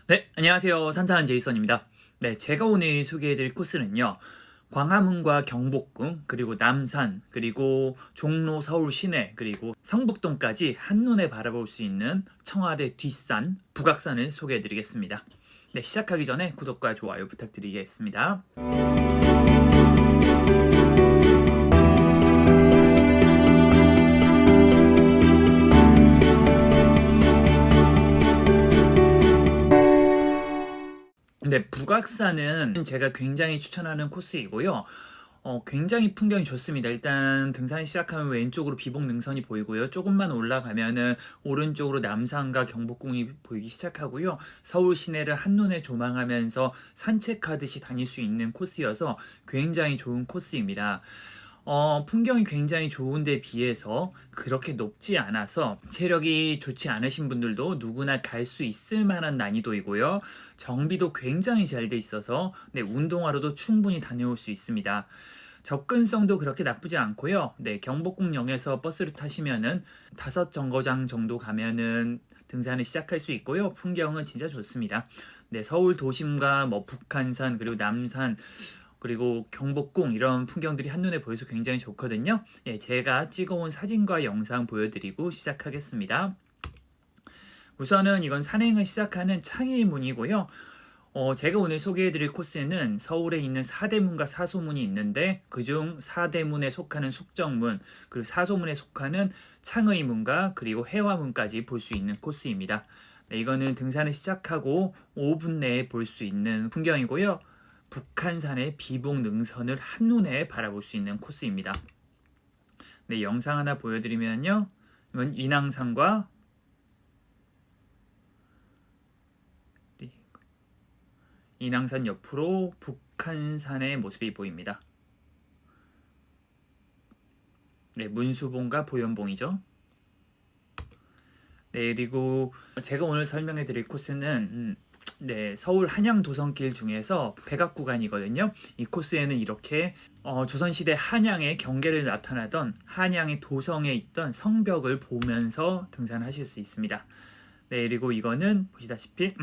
네, 안녕하세요. 산타한 제이선입니다. 네, 제가 오늘 소개해드릴 코스는요. 광화문과 경복궁, 그리고 남산, 그리고 종로 서울 시내, 그리고 성북동까지 한눈에 바라볼 수 있는 청와대 뒷산, 북악산을 소개해드리겠습니다. 네, 시작하기 전에 구독과 좋아요 부탁드리겠습니다. 네, 북악산은 제가 굉장히 추천하는 코스이고요. 굉장히 풍경이 좋습니다. 일단 등산이 시작하면 왼쪽으로 비봉 능선이 보이고요. 조금만 올라가면은 오른쪽으로 남산과 경복궁이 보이기 시작하고요. 서울 시내를 한눈에 조망하면서 산책하듯이 다닐 수 있는 코스여서 굉장히 좋은 코스입니다. 풍경이 굉장히 좋은데 비해서 그렇게 높지 않아서 체력이 좋지 않으신 분들도 누구나 갈 수 있을 만한 난이도이고요. 정비도 굉장히 잘 돼 있어서 네, 운동하러도 충분히 다녀올 수 있습니다. 접근성도 그렇게 나쁘지 않고요. 네, 경복궁역에서 버스를 타시면은 5정거장 정도 가면은 등산을 시작할 수 있고요. 풍경은 진짜 좋습니다. 네, 서울 도심과 뭐 북한산 그리고 남산 그리고 경복궁 이런 풍경들이 한눈에 보여서 굉장히 좋거든요. 예, 제가 찍어온 사진과 영상 보여드리고 시작하겠습니다. 우선은 이건 산행을 시작하는 창의문이고요. 제가 오늘 소개해드릴 코스는 서울에 있는 사대문과 사소문이 있는데 그중 사대문에 속하는 숙정문 그리고 사소문에 속하는 창의문과 그리고 해화문까지 볼 수 있는 코스입니다. 네, 이거는 등산을 시작하고 5분 내에 볼 수 있는 풍경이고요. 북한산의 비봉 능선을 한눈에 바라볼 수 있는 코스입니다. 네, 영상 하나 보여드리면요. 이건 인왕산과 인왕산 옆으로 북한산의 모습이 보입니다. 네, 문수봉과 보현봉이죠. 네, 그리고 제가 오늘 설명해 드릴 코스는 네, 서울 한양 도성길 중에서 백악 구간이거든요. 이 코스에는 이렇게 조선시대 한양의 경계를 나타나던 한양의 도성에 있던 성벽을 보면서 등산하실 수 있습니다. 네, 그리고 이거는 보시다시피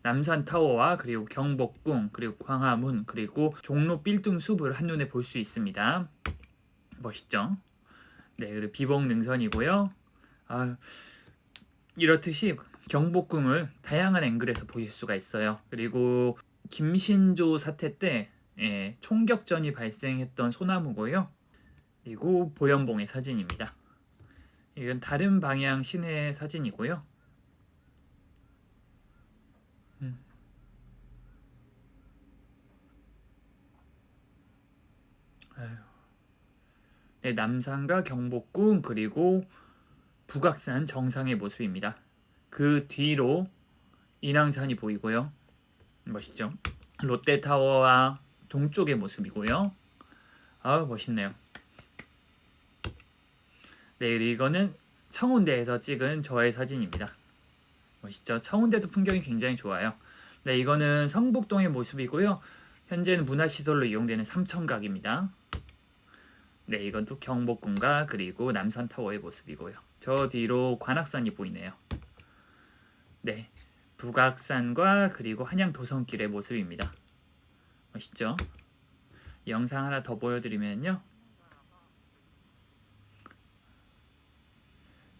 남산타워와 그리고 경복궁 그리고 광화문 그리고 종로 빌딩숲을 한눈에 볼 수 있습니다. 멋있죠? 네, 그리고 비봉 능선이고요. 이렇듯이 경복궁을 다양한 앵글에서 보실 수가 있어요. 그리고 김신조 사태 때 총격전이 발생했던 소나무고요. 그리고 보현봉의 사진입니다. 이건 다른 방향 시내 사진이고요. 네, 남산과 경복궁 그리고 북악산 정상의 모습입니다. 그 뒤로 인왕산이 보이고요. 멋있죠? 롯데타워와 동쪽의 모습이고요. 멋있네요. 네, 이거는 청운대에서 찍은 저의 사진입니다. 멋있죠? 청운대도 풍경이 굉장히 좋아요. 네, 이거는 성북동의 모습이고요. 현재는 문화시설로 이용되는 삼청각입니다. 네, 이건 또 경복궁과 그리고 남산타워의 모습이고요. 저 뒤로 관악산이 보이네요. 네, 북악산과 그리고 한양 도성길의 모습입니다. 멋있죠? 영상 하나 더 보여드리면요.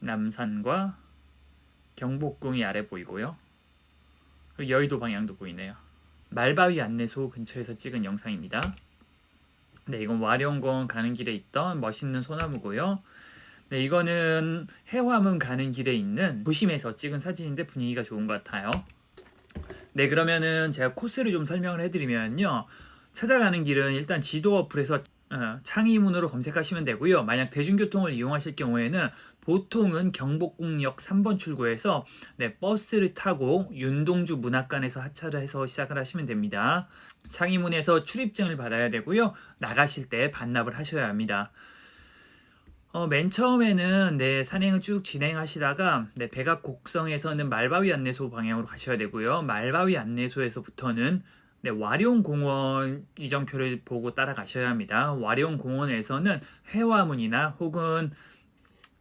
남산과 경복궁이 아래 보이고요. 그리고 여의도 방향도 보이네요. 말바위 안내소 근처에서 찍은 영상입니다. 네, 이건 와룡공원 가는 길에 있던 멋있는 소나무고요. 네, 이거는 해화문 가는 길에 있는 도심에서 찍은 사진인데 분위기가 좋은 것 같아요. 네, 그러면은 제가 코스를 좀 설명을 해드리면요. 찾아가는 길은 일단 지도 어플에서 창의문으로 검색하시면 되고요. 만약 대중교통을 이용하실 경우에는 보통은 경복궁역 3번 출구에서 네, 버스를 타고 윤동주 문학관에서 하차를 해서 시작을 하시면 됩니다. 창의문에서 출입증을 받아야 되고요. 나가실 때 반납을 하셔야 합니다. 맨 처음에는 네, 산행을 쭉 진행하시다가 네, 백악 곡성에서는 말바위 안내소 방향으로 가셔야 되고요. 말바위 안내소에서부터는 네, 와룡공원 이정표를 보고 따라가셔야 합니다. 와룡공원에서는 해화문이나 혹은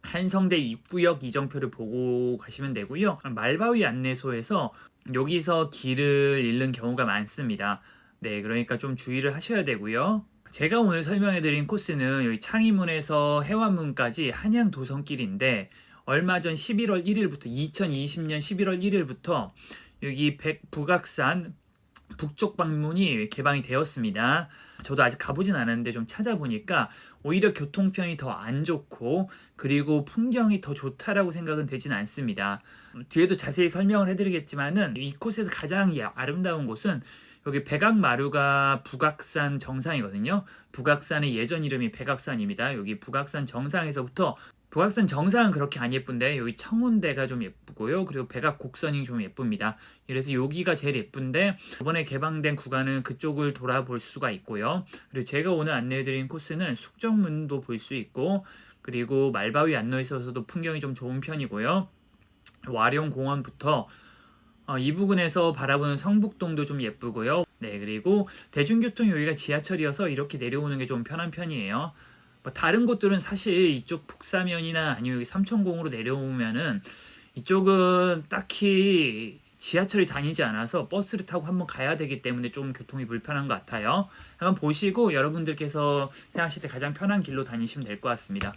한성대 입구역 이정표를 보고 가시면 되고요. 말바위 안내소에서 여기서 길을 잃는 경우가 많습니다. 네, 그러니까 좀 주의를 하셔야 되고요. 제가 오늘 설명해드린 코스는 여기 창의문에서 해화문까지 한양 도성길인데 얼마 전 11월 1일부터 2020년 11월 1일부터 여기 북악산 북쪽 방문이 개방이 되었습니다. 저도 아직 가보진 않았는데 좀 찾아보니까 오히려 교통편이 더 안 좋고 그리고 풍경이 더 좋다라고 생각은 되진 않습니다. 뒤에도 자세히 설명을 해드리겠지만은 이 코스에서 가장 아름다운 곳은 여기 백악마루가 북악산 정상이거든요. 북악산의 예전 이름이 백악산입니다. 여기 북악산 정상에서부터 북악산 정상은 그렇게 안 예쁜데 여기 청운대가 좀 예쁘고요. 그리고 백악곡선이 좀 예쁩니다. 그래서 여기가 제일 예쁜데 이번에 개방된 구간은 그쪽을 돌아볼 수가 있고요. 그리고 제가 오늘 안내해드린 코스는 숙정문도 볼 수 있고 그리고 말바위 안로에 있어서도 풍경이 좀 좋은 편이고요. 와룡공원부터 이 부근에서 바라보는 성북동도 좀 예쁘고요. 네, 그리고 대중교통 여기가 지하철이어서 이렇게 내려오는 게 좀 편한 편이에요. 다른 곳들은 사실 이쪽 북사면이나 아니면 여기 삼천공으로 내려오면은 이쪽은 딱히 지하철이 다니지 않아서 버스를 타고 한번 가야 되기 때문에 좀 교통이 불편한 것 같아요. 한번 보시고 여러분들께서 생각하실 때 가장 편한 길로 다니시면 될 것 같습니다.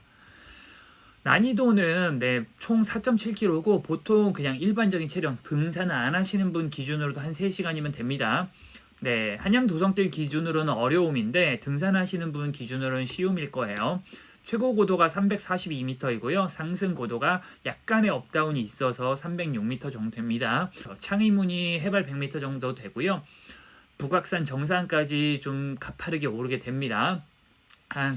난이도는 총 4.7km고 보통 그냥 일반적인 체력 등산을 안 하시는 분 기준으로도 한 3시간이면 됩니다. 네, 한양 도성길 기준으로는 어려움인데 등산하시는 분 기준으로는 쉬움일 거예요. 최고 고도가 342m이고요. 상승 고도가 약간의 업다운이 있어서 306m 정도 됩니다. 창의문이 해발 100m 정도 되고요. 북악산 정상까지 좀 가파르게 오르게 됩니다.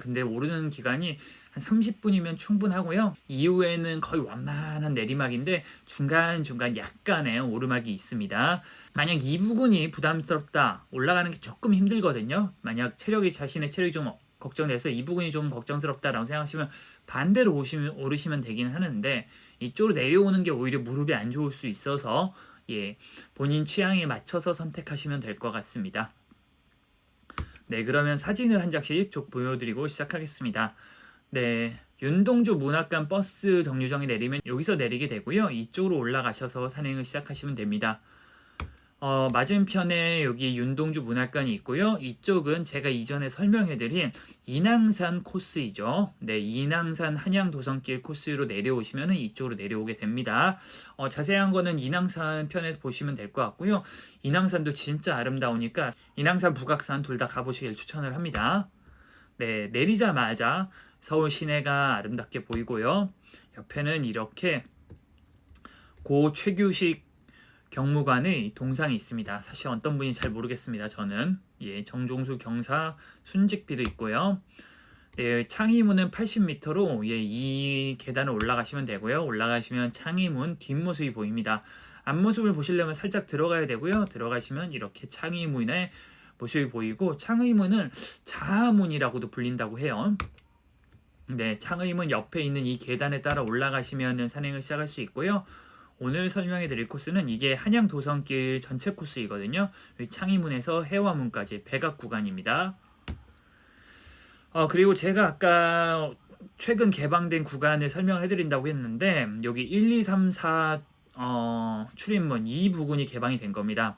근데 오르는 기간이 한 30분이면 충분하고요. 이후에는 거의 완만한 내리막인데 중간중간 약간의 오르막이 있습니다. 만약 이 부분이 부담스럽다, 올라가는 게 조금 힘들거든요. 만약 자신의 체력이 좀 걱정돼서 이 부분이 좀 걱정스럽다라고 생각하시면 반대로 오르시면 되긴 하는데 이쪽으로 내려오는 게 오히려 무릎이 안 좋을 수 있어서 본인 취향에 맞춰서 선택하시면 될 것 같습니다. 네, 그러면 사진을 한 장씩 쭉 보여드리고 시작하겠습니다. 네, 윤동주 문학관 버스 정류장에 내리면 여기서 내리게 되고요. 이쪽으로 올라가셔서 산행을 시작하시면 됩니다. 맞은편에 여기 윤동주 문학관이 있고요. 이쪽은 제가 이전에 설명해드린 인왕산 코스이죠. 네, 인왕산 한양도성길 코스로 내려오시면 이쪽으로 내려오게 됩니다. 자세한 거는 인왕산 편에서 보시면 될 것 같고요. 인왕산도 진짜 아름다우니까 인왕산, 북악산 둘 다 가보시길 추천을 합니다. 네, 내리자마자 서울 시내가 아름답게 보이고요. 옆에는 이렇게 고 최규식 경무관의 동상이 있습니다. 사실 어떤 분이 잘 모르겠습니다. 저는 정종수 경사 순직비도 있고요. 네, 창의문은 80m로 이 계단을 올라가시면 되고요. 올라가시면 창의문 뒷모습이 보입니다. 앞모습을 보시려면 살짝 들어가야 되고요. 들어가시면 이렇게 창의문의 모습이 보이고 창의문은 자하문이라고도 불린다고 해요. 네, 창의문 옆에 있는 이 계단에 따라 올라가시면 산행을 시작할 수 있고요. 오늘 설명해 드릴 코스는 이게 한양 도성길 전체 코스이거든요. 창의문에서 해화문까지 백악 구간입니다. 그리고 제가 아까 최근 개방된 구간을 설명을 해드린다고 했는데 여기 1, 2, 3, 4 출입문 이 부분이 개방이 된 겁니다.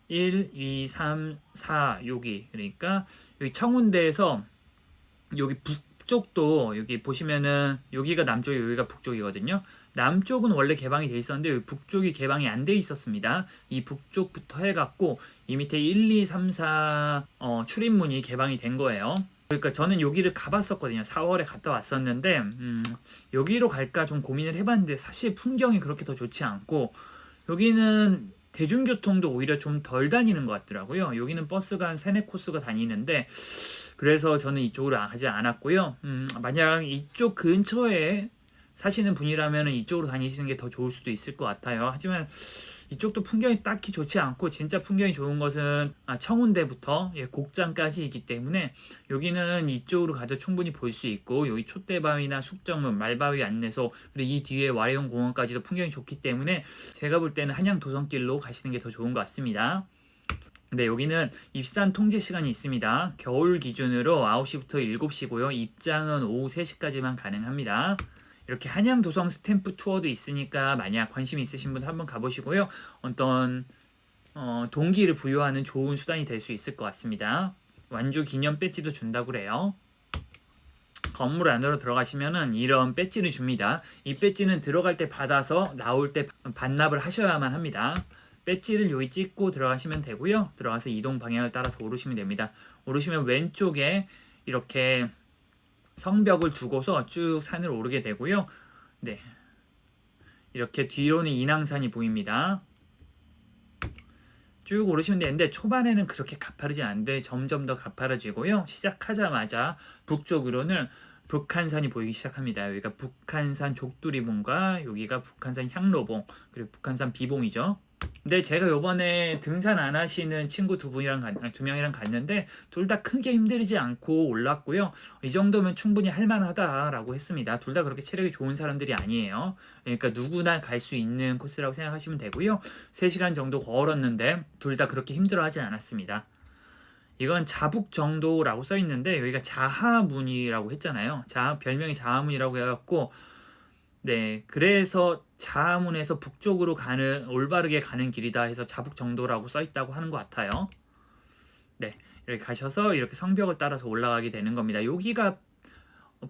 1, 2, 3, 4 여기 그러니까 여기 청운대에서 여기 북쪽도 여기 보시면은 여기가 남쪽이 여기가 북쪽이거든요. 남쪽은 원래 개방이 돼 있었는데 여기 북쪽이 개방이 안 돼 있었습니다. 이 북쪽부터 해갖고 이 밑에 1, 2, 3, 4 출입문이 개방이 된 거예요. 그러니까 저는 여기를 가봤었거든요. 4월에 갔다 왔었는데 여기로 갈까 좀 고민을 해봤는데 사실 풍경이 그렇게 더 좋지 않고 여기는 대중교통도 오히려 좀 덜 다니는 것 같더라고요. 여기는 버스가 한 3-4코스가 다니는데 그래서 저는 이쪽으로 가지 않았고요. 만약 이쪽 근처에 사시는 분이라면 이쪽으로 다니시는 게 더 좋을 수도 있을 것 같아요. 하지만 이쪽도 풍경이 딱히 좋지 않고 진짜 풍경이 좋은 것은 청운대부터 곡장까지 있기 때문에 여기는 이쪽으로 가도 충분히 볼 수 있고 여기 촛대바위나 숙정문, 말바위 안내소 그리고 이 뒤에 와룡공원까지도 풍경이 좋기 때문에 제가 볼 때는 한양 도성길로 가시는 게 더 좋은 것 같습니다. 네, 여기는 입산 통제 시간이 있습니다. 겨울 기준으로 9시부터 7시고요. 입장은 오후 3시까지만 가능합니다. 이렇게 한양 도성 스탬프 투어도 있으니까 만약 관심 있으신 분 한번 가보시고요. 어떤 동기를 부여하는 좋은 수단이 될 수 있을 것 같습니다. 완주 기념 배지도 준다고 그래요. 건물 안으로 들어가시면은 이런 배지를 줍니다. 이 배지는 들어갈 때 받아서 나올 때 반납을 하셔야만 합니다. 배지를 여기 찍고 들어가시면 되고요. 들어가서 이동 방향을 따라서 오르시면 됩니다. 오르시면 왼쪽에 이렇게 성벽을 두고서 쭉 산을 오르게 되고요. 네, 이렇게 뒤로는 인왕산이 보입니다. 쭉 오르시면 되는데 초반에는 그렇게 가파르지 않은데 점점 더 가파라지고요. 시작하자마자 북쪽으로는 북한산이 보이기 시작합니다. 여기가 북한산 족두리봉과 여기가 북한산 향로봉 그리고 북한산 비봉이죠. 근데 제가 요번에 등산 안 하시는 친구 두 명이랑 갔는데 둘 다 크게 힘들지 않고 올랐고요. 이 정도면 충분히 할만하다라고 했습니다. 둘 다 그렇게 체력이 좋은 사람들이 아니에요. 그러니까 누구나 갈 수 있는 코스라고 생각하시면 되고요. 3시간 정도 걸었는데 둘 다 그렇게 힘들어하지 않았습니다. 이건 자북 정도라고 써 있는데 여기가 자하문이라고 했잖아요. 별명이 자하문이라고 해갖고 네, 그래서 자하문에서 북쪽으로 가는 올바르게 가는 길이다 해서 자북 정도라고 써 있다고 하는 것 같아요. 네, 이렇게 가셔서 이렇게 성벽을 따라서 올라가게 되는 겁니다. 여기가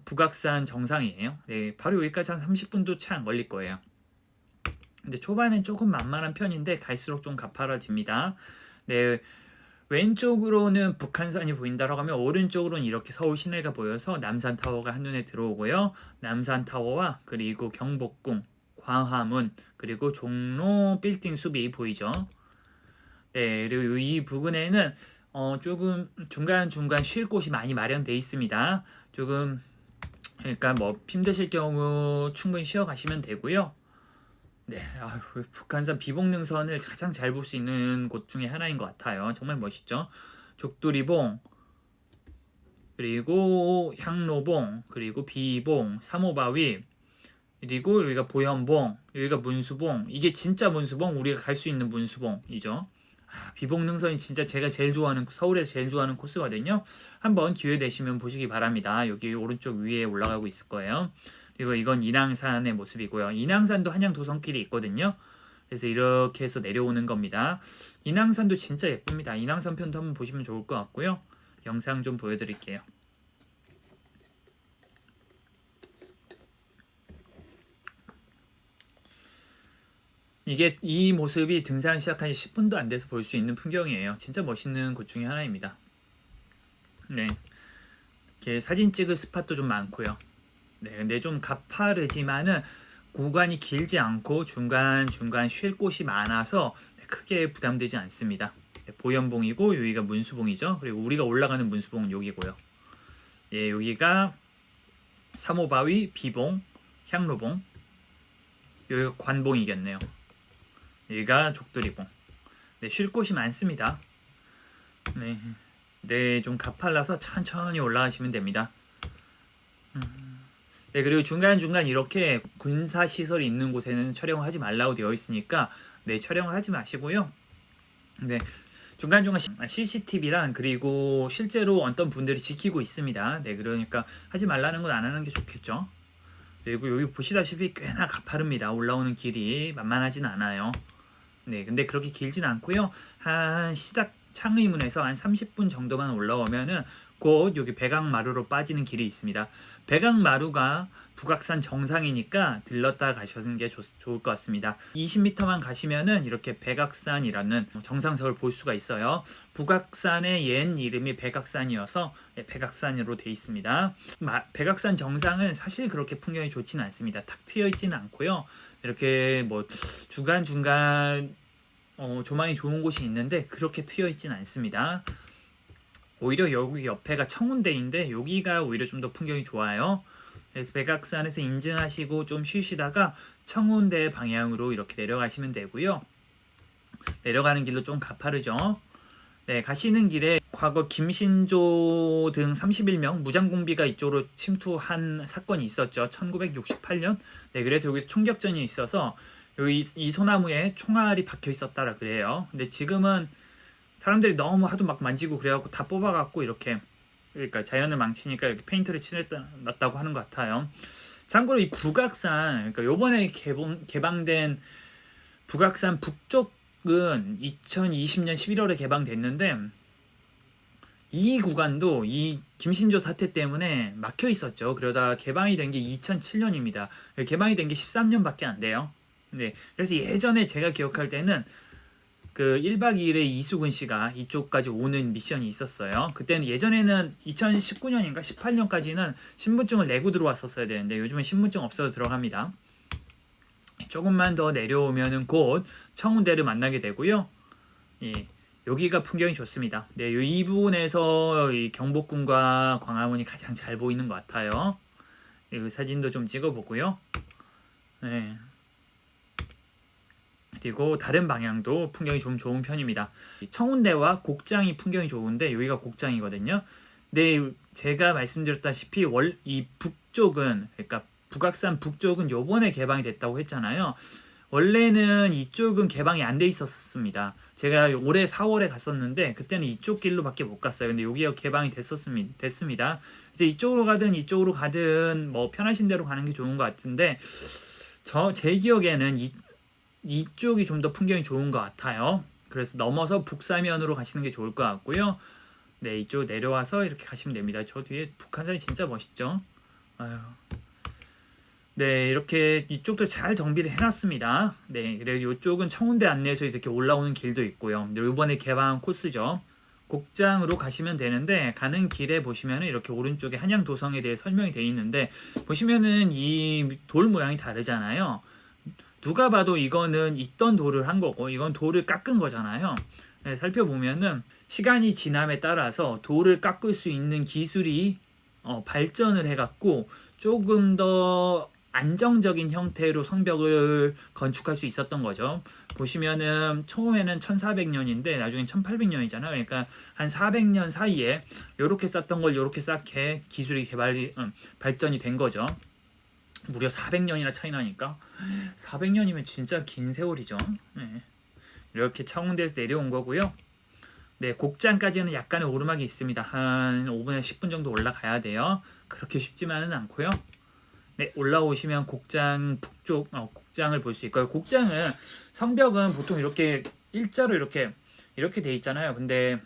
북악산 정상이에요. 네, 바로 여기까지 한 30분도 채 안 걸릴 거예요. 근데 초반엔 조금 만만한 편인데 갈수록 좀 가파라집니다. 네, 왼쪽으로는 북한산이 보인다라고 하면 오른쪽으로는 이렇게 서울 시내가 보여서 남산타워가 한눈에 들어오고요. 남산타워와 그리고 경복궁, 광화문, 그리고 종로 빌딩 숲이 보이죠. 네, 그리고 이 부근에는 조금 중간중간 쉴 곳이 많이 마련되어 있습니다. 조금 그러니까 뭐 힘드실 경우 충분히 쉬어 가시면 되고요. 네, 북한산 비봉능선을 가장 잘 볼 수 있는 곳 중에 하나인 것 같아요. 정말 멋있죠. 족두리봉, 그리고 향로봉, 그리고 비봉, 삼호바위, 그리고 여기가 보현봉, 여기가 문수봉. 이게 진짜 문수봉, 우리가 갈 수 있는 문수봉이죠. 비봉능선이 진짜 제가 제일 좋아하는 서울에서 제일 좋아하는 코스거든요. 한번 기회 되시면 보시기 바랍니다. 여기 오른쪽 위에 올라가고 있을 거예요. 그리고 이건 인왕산의 모습이고요. 인왕산도 한양 도성길이 있거든요. 그래서 이렇게 해서 내려오는 겁니다. 인왕산도 진짜 예쁩니다. 인왕산 편도 한번 보시면 좋을 것 같고요. 영상 좀 보여드릴게요. 이 모습이 등산 시작한 지 10분도 안 돼서 볼 수 있는 풍경이에요. 진짜 멋있는 곳 중에 하나입니다. 네, 이렇게 사진 찍을 스팟도 좀 많고요. 네, 근데 좀 가파르지만은 구간이 길지 않고 중간중간 쉴 곳이 많아서 크게 부담되지 않습니다. 네, 보현봉이고 여기가 문수봉이죠. 그리고 우리가 올라가는 문수봉은 여기고요. 예, 여기가 삼호바위, 비봉, 향로봉, 여기가 관봉이겠네요. 여기가 족두리봉. 네, 쉴 곳이 많습니다. 네, 네, 좀 가팔라서 천천히 올라가시면 됩니다. 네, 그리고 중간중간 이렇게 군사시설이 있는 곳에는 촬영을 하지 말라고 되어 있으니까 네, 촬영을 하지 마시고요. 네, 중간중간 CCTV랑 그리고 실제로 어떤 분들이 지키고 있습니다. 네, 그러니까 하지 말라는 건 안 하는 게 좋겠죠. 그리고 여기 보시다시피 꽤나 가파릅니다. 올라오는 길이 만만하진 않아요. 네, 근데 그렇게 길진 않고요. 한 시작 창의문에서 한 30분 정도만 올라오면은 곧 여기 백악마루로 빠지는 길이 있습니다. 백악마루가 북악산 정상이니까 들렀다 가시는 게 좋을 것 같습니다. 20m만 가시면은 이렇게 백악산이라는 정상석을 볼 수가 있어요. 북악산의 옛 이름이 백악산이어서 백악산으로 되어 있습니다. 백악산 정상은 사실 그렇게 풍경이 좋지는 않습니다. 탁 트여 있지는 않고요. 이렇게 뭐 중간중간 조망이 좋은 곳이 있는데 그렇게 트여 있지는 않습니다. 오히려 여기 옆에가 청운대인데 여기가 오히려 좀 더 풍경이 좋아요. 그래서 백악산에서 인증하시고 좀 쉬시다가 청운대 방향으로 이렇게 내려가시면 되고요. 내려가는 길도 좀 가파르죠. 네, 가시는 길에 과거 김신조 등 31명 무장공비가 이쪽으로 침투한 사건이 있었죠. 1968년. 네, 그래서 여기 총격전이 있어서 여기 이 소나무에 총알이 박혀 있었다라 그래요. 근데 지금은 사람들이 너무 하도 막 만지고 그래갖고 다 뽑아갖고 이렇게 그러니까 자연을 망치니까 이렇게 페인트를 칠해놨다고 하는 것 같아요. 참고로 이 북악산, 그러니까 요번에 개방된 북악산 북쪽은 2020년 11월에 개방됐는데 이 구간도 이 김신조 사태 때문에 막혀 있었죠. 그러다 개방이 된 게 2007년입니다. 개방이 된 게 13년밖에 안 돼요. 네, 그래서 예전에 제가 기억할 때는 그 1박 2일에 이수근 씨가 이쪽까지 오는 미션이 있었어요. 그때는 예전에는 2019년인가 18년까지는 신분증을 내고 들어왔었어야 되는데 요즘은 신분증 없어도 들어갑니다. 조금만 더 내려오면은 곧 청운대를 만나게 되고요. 예, 여기가 풍경이 좋습니다. 네, 이 부분에서 이 경복궁과 광화문이 가장 잘 보이는 것 같아요. 이 사진도 좀 찍어보고요. 네. 그리고 다른 방향도 풍경이 좀 좋은 편입니다. 청운대와 곡장이 풍경이 좋은데 여기가 곡장이거든요. 근데 제가 말씀드렸다시피 이 북쪽은, 그러니까 북악산 북쪽은 요번에 개방이 됐다고 했잖아요. 원래는 이쪽은 개방이 안 돼 있었습니다. 제가 올해 4월에 갔었는데 그때는 이쪽 길로밖에 못 갔어요. 근데 여기가 개방이 됐습니다. 그래서 이쪽으로 가든 뭐 편하신 대로 가는 게 좋은 것 같은데 제 기억에는 이쪽이 좀 더 풍경이 좋은 것 같아요. 그래서 넘어서 북사면으로 가시는 게 좋을 것 같고요. 네, 이쪽 내려와서 이렇게 가시면 됩니다. 저 뒤에 북한산이 진짜 멋있죠. 아유. 네, 이렇게 이쪽도 잘 정비를 해놨습니다. 네, 그리고 이쪽은 청운대 안내에서 이렇게 올라오는 길도 있고요. 이번에 개방한 코스죠. 곡장으로 가시면 되는데 가는 길에 보시면은 이렇게 오른쪽에 한양 도성에 대해 설명이 되어 있는데 보시면은 이 돌 모양이 다르잖아요. 누가 봐도 이거는 있던 돌을 한 거고 이건 돌을 깎은 거잖아요. 네, 살펴보면은 시간이 지남에 따라서 돌을 깎을 수 있는 기술이 발전을 해갖고 조금 더 안정적인 형태로 성벽을 건축할 수 있었던 거죠. 보시면은 처음에는 1400년인데 나중엔 1800년이잖아요. 그러니까 한 400년 사이에 이렇게 쌓던 걸 이렇게 쌓게 기술이 발전이 된 거죠. 무려 400년이나 차이 나니까 400년이면 진짜 긴 세월이죠. 네. 이렇게 청운대에서 내려온 거고요. 네, 곡장까지는 약간의 오르막이 있습니다. 한 5분에서 10분 정도 올라가야 돼요. 그렇게 쉽지만은 않고요. 네, 올라오시면 곡장 북쪽 곡장을 볼 수 있고요. 곡장은 성벽은 보통 이렇게 일자로 이렇게 돼 있잖아요. 근데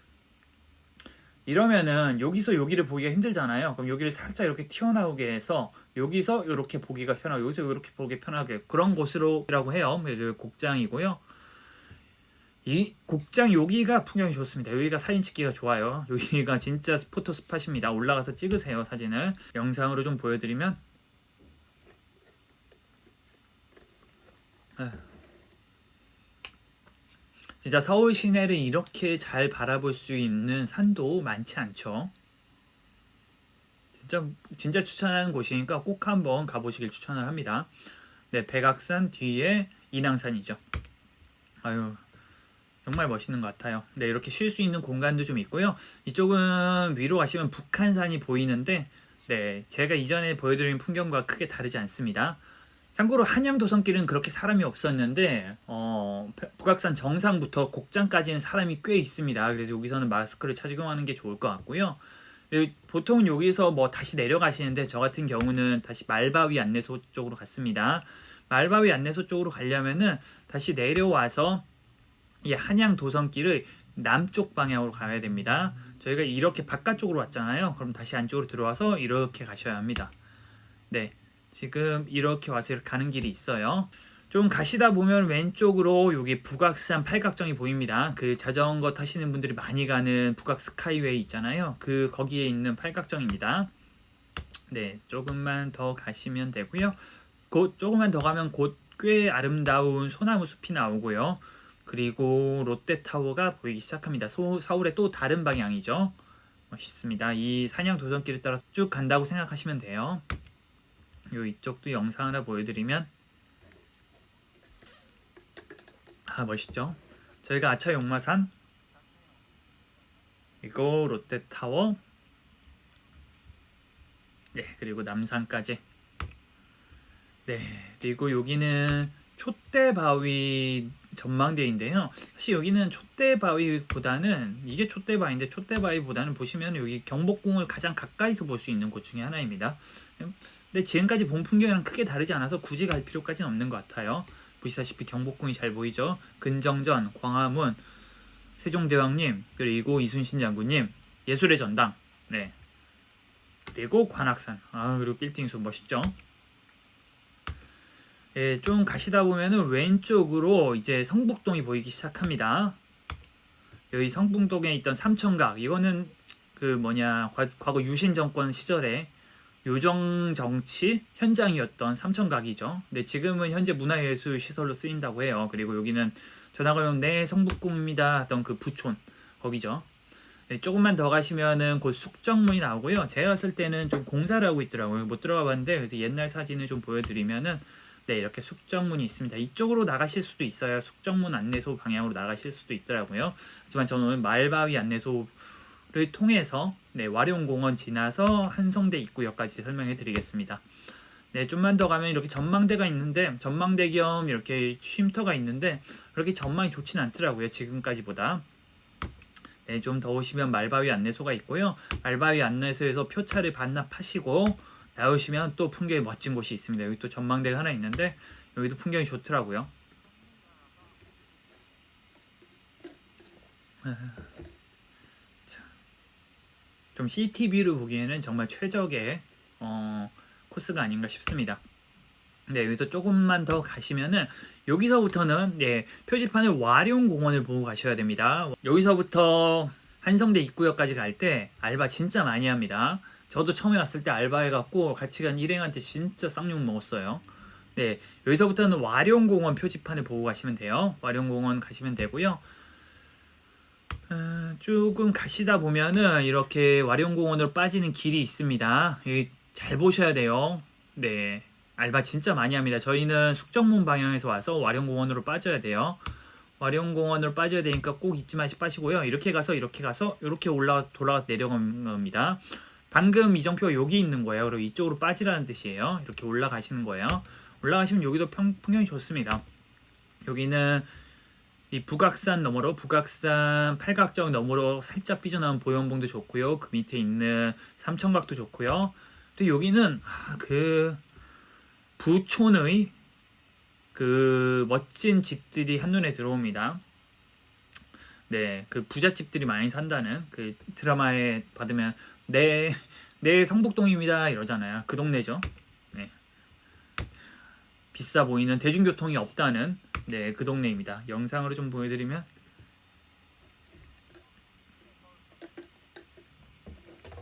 이러면은 여기서 여기를 보기가 힘들잖아요. 그럼 여기를 살짝 이렇게 튀어나오게 해서 여기서 이렇게 보기가 편하고 여기서 이렇게 보기 편하게 그런 곳으로라고 해요. 그래서 곡장이고요. 이 곡장 여기가 풍경이 좋습니다. 여기가 사진 찍기가 좋아요. 여기가 진짜 포토 스팟입니다. 올라가서 찍으세요. 사진을 영상으로 좀 보여드리면 진짜 서울 시내를 이렇게 잘 바라볼 수 있는 산도 많지 않죠. 진짜 추천하는 곳이니까 꼭 한번 가보시길 추천을 합니다. 네, 백악산 뒤에 인왕산이죠. 아유, 정말 멋있는 것 같아요. 네, 이렇게 쉴 수 있는 공간도 좀 있고요. 이쪽은 위로 가시면 북한산이 보이는데 네, 제가 이전에 보여드린 풍경과 크게 다르지 않습니다. 참고로 한양도성길은 그렇게 사람이 없었는데 북악산 정상부터 곡장까지는 사람이 꽤 있습니다. 그래서 여기서는 마스크를 착용하는 게 좋을 것 같고요. 보통 여기서 뭐 다시 내려가시는데 저 같은 경우는 다시 말바위 안내소 쪽으로 갔습니다. 말바위 안내소 쪽으로 가려면은 다시 내려와서 이 한양도성길을 남쪽 방향으로 가야 됩니다. 저희가 이렇게 바깥쪽으로 왔잖아요. 그럼 다시 안쪽으로 들어와서 이렇게 가셔야 합니다. 네, 지금 이렇게 와서 이렇게 가는 길이 있어요. 좀 가시다 보면 왼쪽으로 여기 북악산 팔각정이 보입니다. 그 자전거 타시는 분들이 많이 가는 북악 스카이웨이 있잖아요. 거기에 있는 팔각정입니다. 네, 조금만 더 가시면 되고요. 조금만 더 가면 곧 꽤 아름다운 소나무 숲이 나오고요. 그리고 롯데타워가 보이기 시작합니다. 서울의 또 다른 방향이죠. 멋있습니다. 이 산양도전길을 따라 쭉 간다고 생각하시면 돼요. 이쪽도 영상 하나 보여드리면 멋있죠. 저희가 아차용마산 그리고 롯데타워 네, 그리고 남산까지 네, 그리고 여기는 촛대바위 전망대인데요. 사실 여기는 촛대바위보다는 이게 촛대바위인데 촛대바위보다는 보시면 여기 경복궁을 가장 가까이서 볼 수 있는 곳 중에 하나입니다. 근데 지금까지 본 풍경이랑 크게 다르지 않아서 굳이 갈 필요까지는 없는 것 같아요. 보시다시피 경복궁이 잘 보이죠. 근정전, 광화문, 세종대왕님, 그리고 이순신 장군님, 예술의 전당, 네, 그리고 관악산. 그리고 빌딩 좀 멋있죠. 예, 좀 가시다 보면은 왼쪽으로 이제 성북동이 보이기 시작합니다. 여기 성북동에 있던 삼천각, 이거는 그 뭐냐, 과거 유신 정권 시절에 요정 정치 현장이었던 삼천각이죠. 근데 지금은 현재 문화예술 시설로 쓰인다고 해요. 그리고 여기는 전화 걸면 네 성북궁입니다 하던 그 부촌 거기죠. 네, 조금만 더 가시면은 곧 숙정문이 나오고요. 제가 갔을 때는 좀 공사를 하고 있더라고요. 못 들어가 봤는데, 그래서 옛날 사진을 좀 보여드리면은 네, 이렇게 숙정문이 있습니다. 이쪽으로 나가실 수도 있어요. 숙정문 안내소 방향으로 나가실 수도 있더라고요. 하지만 저는 오늘 말바위 안내소를 통해서 네, 와룡공원 지나서 한성대 입구역까지 설명해 드리겠습니다. 네, 좀만 더 가면 이렇게 전망대가 있는데, 전망대 겸 이렇게 쉼터가 있는데 그렇게 전망이 좋진 않더라고요. 지금까지보다. 네, 좀 더 오시면 말바위 안내소가 있고요. 말바위 안내소에서 표차를 반납하시고 나오시면 또 풍경이 멋진 곳이 있습니다. 여기 또 전망대가 하나 있는데 여기도 풍경이 좋더라고요. 좀 CCTV로 보기에는 정말 최적의 코스가 아닌가 싶습니다. 네, 여기서 조금만 더 가시면은 여기서부터는 네, 표지판을 와룡공원을 보고 가셔야 됩니다. 여기서부터 한성대 입구역까지 갈 때 알바 진짜 많이 합니다. 저도 처음에 왔을 때 알바해갖고 같이 간 일행한테 진짜 쌍욕 먹었어요. 네, 여기서부터는 와룡공원 표지판을 보고 가시면 돼요. 와룡공원 가시면 되고요. 조금 가시다 보면은 이렇게 와룡공원으로 빠지는 길이 있습니다. 여기 잘 보셔야 돼요. 네, 알바 진짜 많이 합니다. 저희는 숙정문 방향에서 와서 와룡공원으로 빠져야 돼요. 와룡공원으로 빠져야 되니까 꼭 잊지 마시고요. 이렇게 가서 이렇게 돌아가 내려가는 겁니다. 방금 이정표가 여기 있는 거예요. 그리고 이쪽으로 빠지라는 뜻이에요. 이렇게 올라가시는 거예요. 올라가시면 여기도 풍경이 좋습니다. 여기는 이 북악산 너머로, 북악산 팔각정 너머로 살짝 삐져나온 보현봉도 좋고요. 그 밑에 있는 삼천각도 좋고요. 또 여기는 그 부촌의 그 멋진 집들이 한눈에 들어옵니다. 네, 그 부잣집들이 많이 산다는 그 드라마에 받으면 네 성북동입니다 이러잖아요. 그 동네죠. 네, 비싸 보이는 대중교통이 없다는 네, 그 동네입니다. 영상으로 좀 보여드리면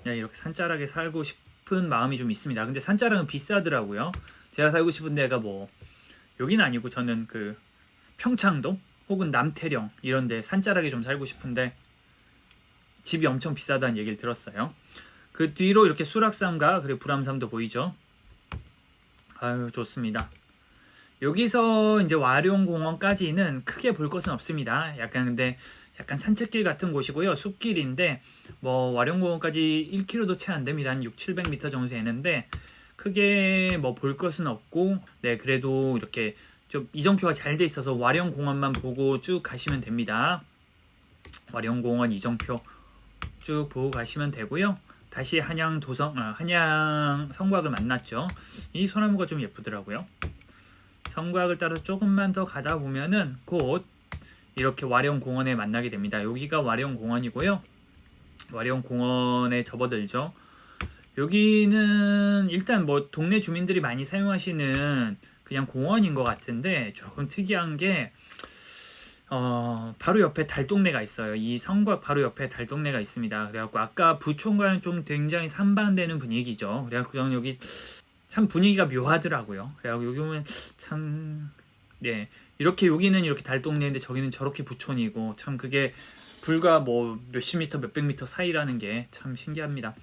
네, 이렇게 산자락에 살고 싶은 마음이 좀 있습니다. 근데 산자락은 비싸더라고요. 제가 살고 싶은 데가 뭐 여기는 아니고 저는 그 평창동 혹은 남태령 이런데 산자락에 좀 살고 싶은데 집이 엄청 비싸다는 얘기를 들었어요. 그 뒤로 이렇게 수락산과 그리고 불암산도 보이죠. 아유, 좋습니다. 여기서 이제 와룡공원까지는 크게 볼 것은 없습니다. 근데 약간 산책길 같은 곳이고요. 숲길인데 뭐 와룡공원까지 1km도 채 안 됩니다. 한 600-700m 정도 되는데 크게 뭐 볼 것은 없고, 네, 그래도 이렇게 좀 이정표가 잘 돼 있어서 와룡공원만 보고 쭉 가시면 됩니다. 와룡공원 이정표 쭉 보고 가시면 되고요. 다시 한양 성곽을 만났죠. 이 소나무가 좀 예쁘더라고요. 성곽을 따라서 조금만 더 가다 보면은 곧 이렇게 와룡공원에 만나게 됩니다. 여기가 와룡공원이고요. 와룡공원에 접어들죠. 여기는 일단 뭐 동네 주민들이 많이 사용하시는 그냥 공원인 것 같은데 조금 특이한 게 바로 옆에 달동네가 있어요. 이 성곽 바로 옆에 달동네가 있습니다. 그래갖고 아까 부촌과는 좀 굉장히 상반되는 분위기죠. 그래갖고 저는 여기 참 분위기가 묘하더라고요. 그래갖고 여기 보면 참, 네, 이렇게 여기는 이렇게 달동네인데 저기는 저렇게 부촌이고 참 그게 불과 뭐 몇십 미터 몇백 미터 사이라는 게 참 신기합니다.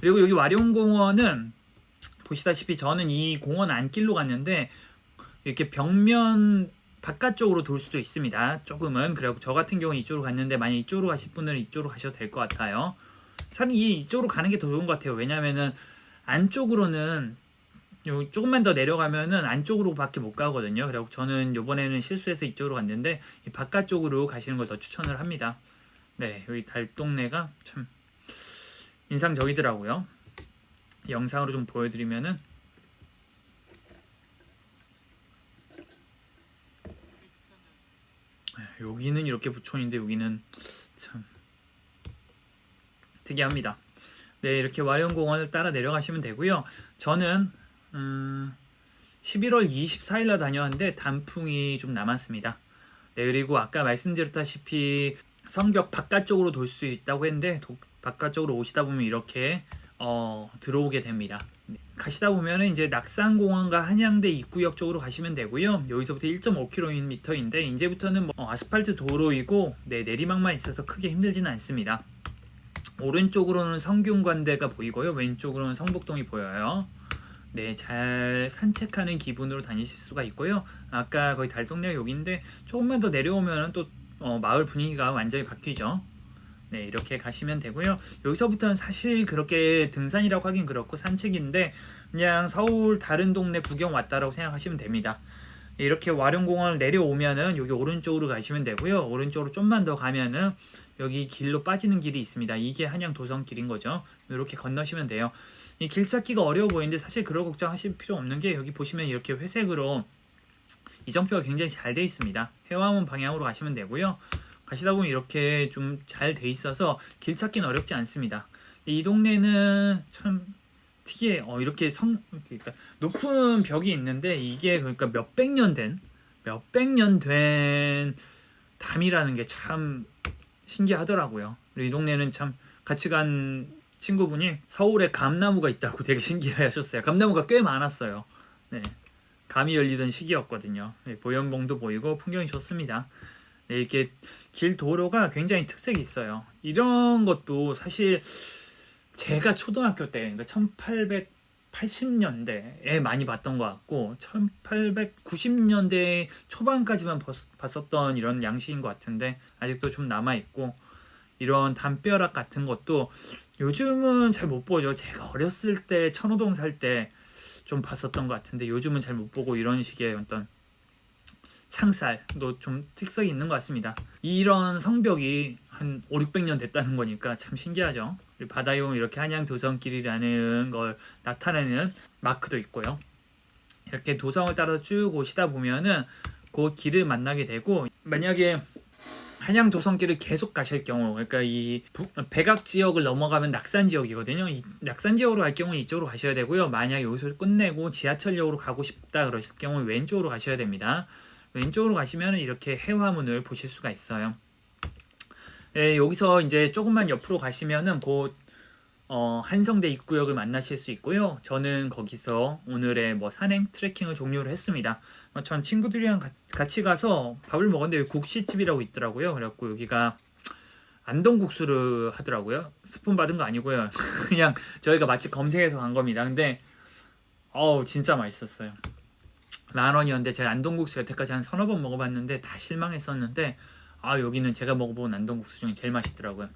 그리고 여기 와룡공원은 보시다시피 저는 이 공원 안길로 갔는데 이렇게 벽면 바깥쪽으로 돌 수도 있습니다. 조금은. 그래갖고 저 같은 경우는 이쪽으로 갔는데 만약 이쪽으로 가실 분들은 이쪽으로 가셔도 될 것 같아요. 사실 이쪽으로 가는 게 더 좋은 것 같아요. 왜냐면은 안쪽으로는 조금만 더 내려가면은 안쪽으로밖에 못 가거든요. 그래서 저는 이번에는 실수해서 이쪽으로 갔는데 이 바깥쪽으로 가시는 걸 더 추천을 합니다. 네, 여기 달동네가 참 인상적이더라고요. 영상으로 좀 보여드리면은 여기는 이렇게 부촌인데 여기는 참 특이합니다. 네, 이렇게 와룡공원을 따라 내려가시면 되고요. 저는 11월 24일날 다녀왔는데 단풍이 좀 남았습니다. 네, 그리고 아까 말씀드렸다시피 성벽 바깥쪽으로 돌 수 있다고 했는데 바깥쪽으로 오시다 보면 이렇게 들어오게 됩니다. 네, 가시다 보면은 이제 낙산공원과 한양대 입구역 쪽으로 가시면 되고요. 여기서부터 1.5km인데 이제부터는 아스팔트 도로이고 네, 내리막만 있어서 크게 힘들지는 않습니다. 오른쪽으로는 성균관대가 보이고요. 왼쪽으로는 성북동이 보여요. 네, 잘 산책하는 기분으로 다니실 수가 있고요. 아까 거의 달동네가 여기인데 조금만 더 내려오면 또 마을 분위기가 완전히 바뀌죠. 네, 이렇게 가시면 되고요. 여기서부터는 사실 그렇게 등산이라고 하긴 그렇고 산책인데 그냥 서울 다른 동네 구경 왔다라고 생각하시면 됩니다. 이렇게 와룡공원을 내려오면은 여기 오른쪽으로 가시면 되고요. 오른쪽으로 좀만 더 가면은 여기 길로 빠지는 길이 있습니다. 이게 한양 도성길인 거죠. 이렇게 건너시면 돼요. 이 길 찾기가 어려워 보이는데 사실 그런 걱정하실 필요 없는 게 여기 보시면 이렇게 회색으로 이정표가 굉장히 잘 돼 있습니다. 해화문 방향으로 가시면 되고요. 가시다 보면 이렇게 좀 잘 돼 있어서 길 찾기는 어렵지 않습니다. 이 동네는 참 특이해. 이렇게 그러니까 높은 벽이 있는데 이게 그러니까 몇백 년 된 담이라는 게 참 신기하더라고요. 그리고 이 동네는 참 같이 간 친구분이 서울에 감나무가 있다고 되게 신기해하셨어요. 감나무가 꽤 많았어요. 네, 감이 열리던 시기였거든요. 네, 보현봉도 보이고 풍경이 좋습니다. 네, 이렇게 길 도로가 굉장히 특색이 있어요. 이런 것도 사실 제가 초등학교 때, 그러니까 1880년대에 많이 봤던 것 같고 1890년대 초반까지만 봤었던 이런 양식인 것 같은데 아직도 좀 남아있고 이런 담벼락 같은 것도 요즘은 잘 못 보죠. 제가 어렸을 때 천호동 살 때 좀 봤었던 것 같은데 요즘은 잘 못 보고 이런 식의 어떤 창살도 좀 특색이 있는 것 같습니다. 이런 성벽이 한 5, 600년 됐다는 거니까 참 신기하죠. 바다에 보면 이렇게 한양 도성길이라는 걸 나타내는 마크도 있고요. 이렇게 도성을 따라서 쭉 오시다 보면은 그 길을 만나게 되고 만약에 한양 도성길을 계속 가실 경우 그러니까 이 백악 지역을 넘어가면 낙산 지역이거든요. 이 낙산 지역으로 갈 경우는 이쪽으로 가셔야 되고요. 만약 여기서 끝내고 지하철역으로 가고 싶다 그러실 경우 왼쪽으로 가셔야 됩니다. 왼쪽으로 가시면 이렇게 해화문을 보실 수가 있어요. 예, 여기서 이제 조금만 옆으로 가시면은 곧 한성대 입구역을 만나실 수 있고요. 저는 거기서 오늘의 산행 트레킹을 종료를 했습니다. 전 친구들이랑 같이 가서 밥을 먹었는데 여기 국시집이라고 있더라고요. 그래갖고 여기가 안동국수를 하더라고요. 스폰 받은 거 아니고요. 그냥 저희가 마치 검색해서 간 겁니다. 근데 진짜 맛있었어요. 10,000원이었는데 제가 안동국수 여태까지 한 서너 번 먹어봤는데 다 실망했었는데 여기는 제가 먹어본 안동국수 중에 제일 맛있더라고요.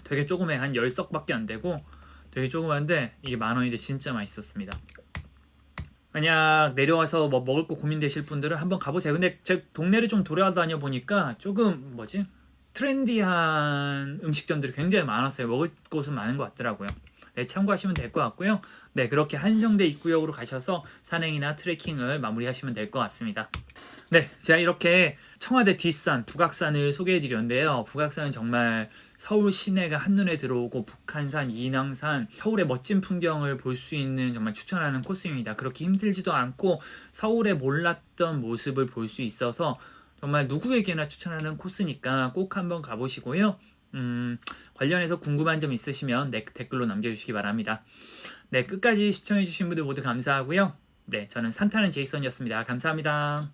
되게 조그매 한 10석밖에 안 되고 되게 조그만데 이게 10,000원인데 진짜 맛있었습니다. 만약 내려와서 먹을 거 고민되실 분들은 한번 가보세요. 근데 제 동네를 좀 돌아다녀 보니까 조금 트렌디한 음식점들이 굉장히 많았어요. 먹을 곳은 많은 것 같더라고요. 네, 참고하시면 될 것 같고요. 네, 그렇게 한성대 입구역으로 가셔서 산행이나 트레킹을 마무리하시면 될 것 같습니다. 네, 제가 이렇게 청와대 뒷산, 북악산을 소개해드렸는데요. 북악산은 정말 서울 시내가 한눈에 들어오고 북한산, 인왕산, 서울의 멋진 풍경을 볼 수 있는 정말 추천하는 코스입니다. 그렇게 힘들지도 않고 서울의 몰랐던 모습을 볼 수 있어서 정말 누구에게나 추천하는 코스니까 꼭 한번 가보시고요. 관련해서 궁금한 점 있으시면 댓글로 남겨주시기 바랍니다. 네, 끝까지 시청해주신 분들 모두 감사하고요. 네, 저는 산타는 제이슨이었습니다. 감사합니다.